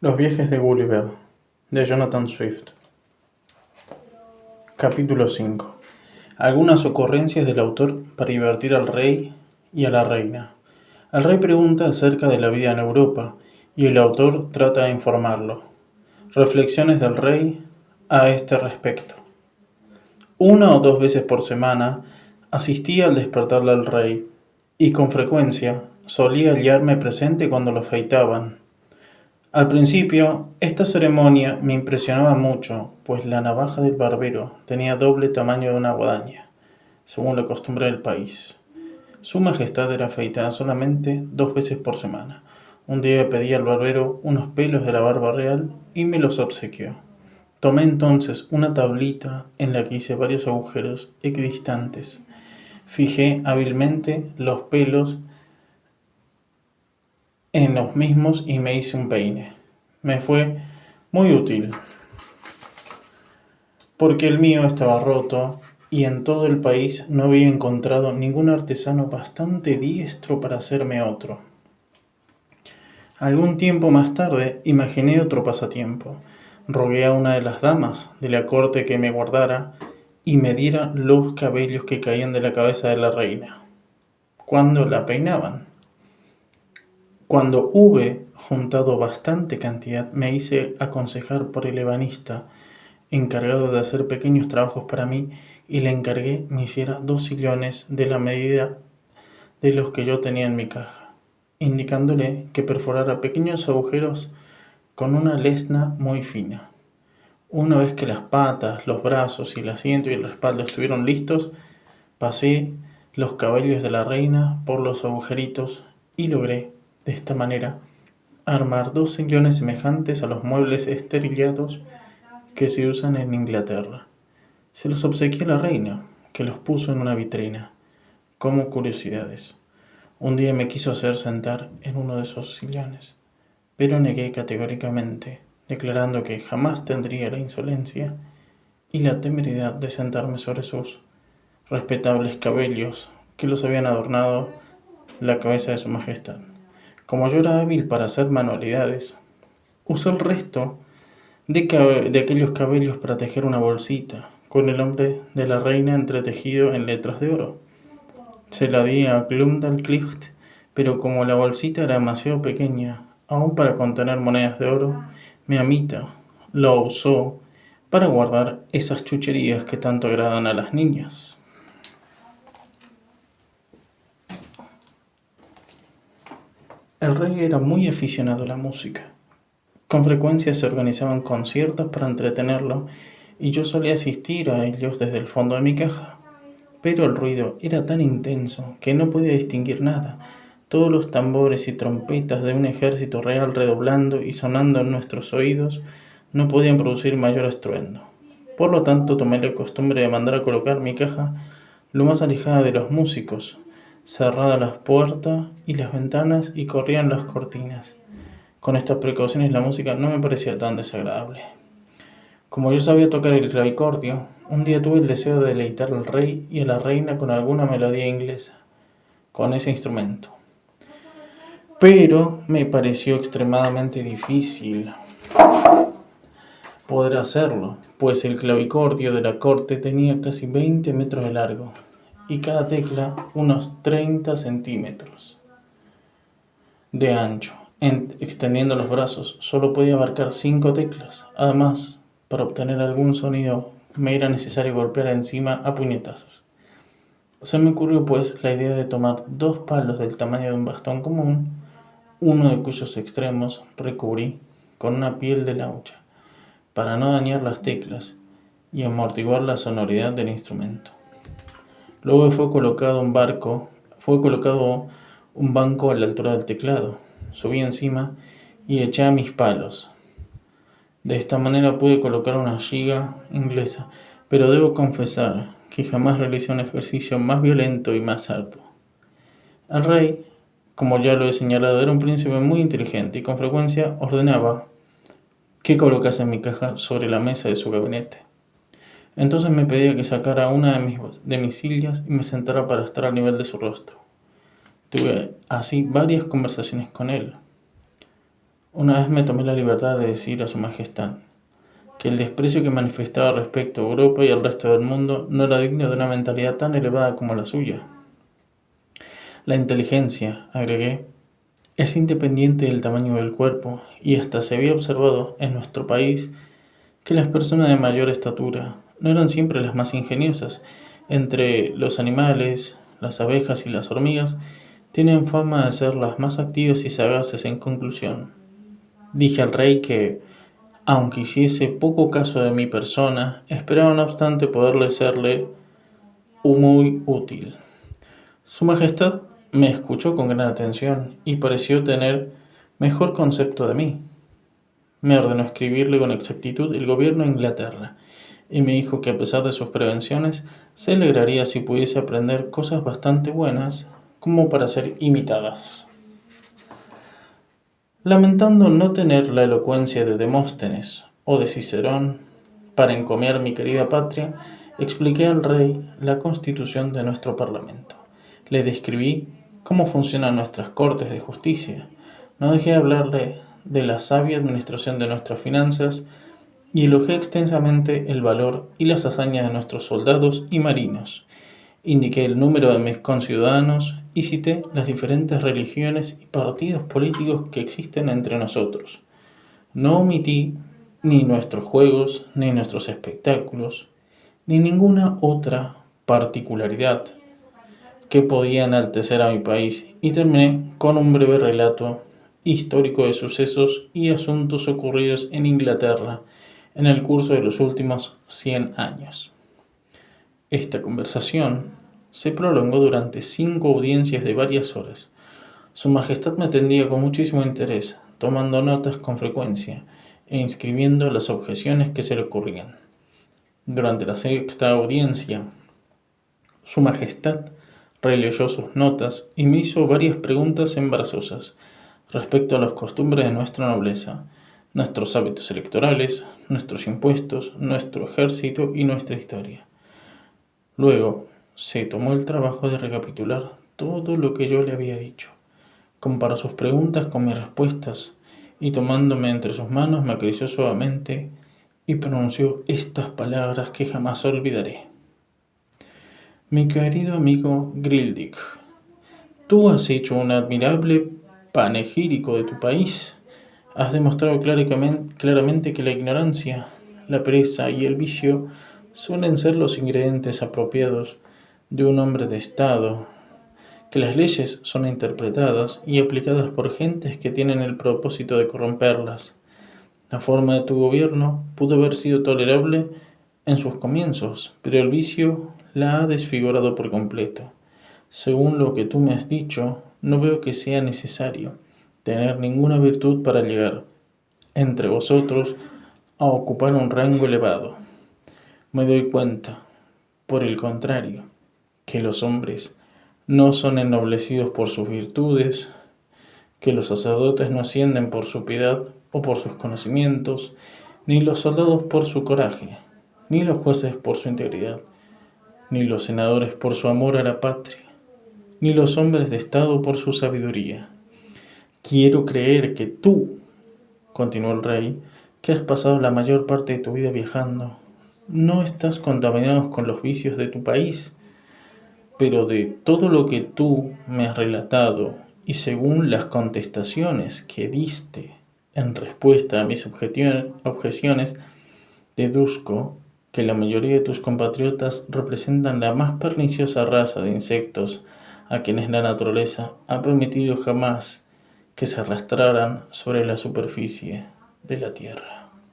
Los viajes de Gulliver, de Jonathan Swift. Capítulo 5. Algunas ocurrencias del autor para divertir al rey y a la reina. El rey pregunta acerca de la vida en Europa y el autor trata de informarlo. Reflexiones del rey a este respecto. Una o dos veces por semana asistía al despertar del rey y con frecuencia solía hallarme presente cuando lo afeitaban. Al principio, esta ceremonia me impresionaba mucho, pues la navaja del barbero tenía doble tamaño de una guadaña, según la costumbre del país. Su majestad era afeitada solamente 2 veces por semana. Un día pedí al barbero unos pelos de la barba real y me los obsequió. Tomé entonces una tablita en la que hice varios agujeros equidistantes. Fijé hábilmente los pelos en los mismos y me hice un peine. Me fue muy útil, porque el mío estaba roto y en todo el país no había encontrado ningún artesano bastante diestro para hacerme otro. Algún tiempo más tarde imaginé otro pasatiempo. Rogué a una de las damas de la corte que me guardara y me diera los cabellos que caían de la cabeza de la reina, cuando la peinaban. Cuando hube juntado bastante cantidad, me hice aconsejar por el ebanista, encargado de hacer pequeños trabajos para mí, y le encargué me hiciera 2 sillones de la medida de los que yo tenía en mi caja, indicándole que perforara pequeños agujeros con una lesna muy fina. Una vez que las patas, los brazos y el asiento y el respaldo estuvieron listos, pasé los cabellos de la reina por los agujeritos y logré, de esta manera, armar 2 sillones semejantes a los muebles esterillados que se usan en Inglaterra. Se los obsequié a la reina, que los puso en una vitrina, como curiosidades. Un día me quiso hacer sentar en uno de esos sillones, pero negué categóricamente, declarando que jamás tendría la insolencia y la temeridad de sentarme sobre sus respetables cabellos que los habían adornado la cabeza de su majestad. Como yo era hábil para hacer manualidades, usé el resto de aquellos cabellos para tejer una bolsita con el nombre de la reina entretejido en letras de oro. Se la di a Glumdalclitch, pero como la bolsita era demasiado pequeña, aún para contener monedas de oro, mi amita la usó para guardar esas chucherías que tanto agradan a las niñas. El rey era muy aficionado a la música. Con frecuencia se organizaban conciertos para entretenerlo y yo solía asistir a ellos desde el fondo de mi caja. Pero el ruido era tan intenso que no podía distinguir nada. Todos los tambores y trompetas de un ejército real redoblando y sonando en nuestros oídos no podían producir mayor estruendo. Por lo tanto, tomé la costumbre de mandar a colocar mi caja lo más alejada de los músicos, cerradas las puertas y las ventanas y corrían las cortinas. Con estas precauciones la música no me parecía tan desagradable. Como yo sabía tocar el clavicordio, un día tuve el deseo de deleitar al rey y a la reina con alguna melodía inglesa, con ese instrumento. Pero me pareció extremadamente difícil poder hacerlo, pues el clavicordio de la corte tenía casi 20 metros de largo y cada tecla unos 30 centímetros de ancho. Extendiendo los brazos, solo podía abarcar 5 teclas. Además, para obtener algún sonido, me era necesario golpear encima a puñetazos. Se me ocurrió, pues, la idea de tomar 2 palos del tamaño de un bastón común, uno de cuyos extremos recubrí con una piel de laucha, para no dañar las teclas y amortiguar la sonoridad del instrumento. Luego fue colocado un banco a la altura del teclado. Subí encima y eché a mis palos. De esta manera pude colocar una giga inglesa, pero debo confesar que jamás realicé un ejercicio más violento y más arduo. El rey, como ya lo he señalado, era un príncipe muy inteligente y con frecuencia ordenaba que colocase mi caja sobre la mesa de su gabinete. Entonces me pedía que sacara una de mis sillas y me sentara para estar al nivel de su rostro. Tuve así varias conversaciones con él. Una vez me tomé la libertad de decir a su majestad que el desprecio que manifestaba respecto a Europa y al resto del mundo no era digno de una mentalidad tan elevada como la suya. La inteligencia, agregué, es independiente del tamaño del cuerpo y hasta se había observado en nuestro país que las personas de mayor estatura no eran siempre las más ingeniosas. Entre los animales, las abejas y las hormigas tienen fama de ser las más activas y sagaces. En conclusión, dije al rey que, aunque hiciese poco caso de mi persona, esperaba no obstante poderle serle muy útil. Su Majestad me escuchó con gran atención y pareció tener mejor concepto de mí. Me ordenó escribirle con exactitud el gobierno de Inglaterra y me dijo que a pesar de sus prevenciones, se alegraría si pudiese aprender cosas bastante buenas como para ser imitadas. Lamentando no tener la elocuencia de Demóstenes o de Cicerón para encomiar mi querida patria, expliqué al rey la constitución de nuestro parlamento. Le describí cómo funcionan nuestras cortes de justicia. No dejé de hablarle de la sabia administración de nuestras finanzas y elogié extensamente el valor y las hazañas de nuestros soldados y marinos. Indiqué el número de mis conciudadanos y cité las diferentes religiones y partidos políticos que existen entre nosotros. No omití ni nuestros juegos, ni nuestros espectáculos, ni ninguna otra particularidad que podía enaltecer a mi país, y terminé con un breve relato histórico de sucesos y asuntos ocurridos en Inglaterra en el curso de los últimos 100 años. Esta conversación se prolongó durante 5 audiencias de varias horas. Su Majestad me atendía con muchísimo interés, tomando notas con frecuencia e inscribiendo las objeciones que se le ocurrían. Durante la sexta audiencia, Su Majestad releyó sus notas y me hizo varias preguntas embarazosas respecto a las costumbres de nuestra nobleza, nuestros hábitos electorales, nuestros impuestos, nuestro ejército y nuestra historia. Luego se tomó el trabajo de recapitular todo lo que yo le había dicho. Comparó sus preguntas con mis respuestas y tomándome entre sus manos me acarició suavemente y pronunció estas palabras que jamás olvidaré. Mi querido amigo Grildick, tú has hecho un admirable panegírico de tu país. Has demostrado claramente que la ignorancia, la pereza y el vicio suelen ser los ingredientes apropiados de un hombre de Estado, que las leyes son interpretadas y aplicadas por gentes que tienen el propósito de corromperlas. La forma de tu gobierno pudo haber sido tolerable en sus comienzos, pero el vicio la ha desfigurado por completo. Según lo que tú me has dicho, no veo que sea necesario tener ninguna virtud para llegar, entre vosotros, a ocupar un rango elevado. Me doy cuenta, por el contrario, que los hombres no son ennoblecidos por sus virtudes, que los sacerdotes no ascienden por su piedad o por sus conocimientos, ni los soldados por su coraje, ni los jueces por su integridad, ni los senadores por su amor a la patria, ni los hombres de Estado por su sabiduría. Quiero creer que tú, continuó el rey, que has pasado la mayor parte de tu vida viajando, no estás contaminado con los vicios de tu país, pero de todo lo que tú me has relatado y según las contestaciones que diste en respuesta a mis objeciones, deduzco que la mayoría de tus compatriotas representan la más perniciosa raza de insectos a quienes la naturaleza ha permitido jamás que se arrastraran sobre la superficie de la tierra.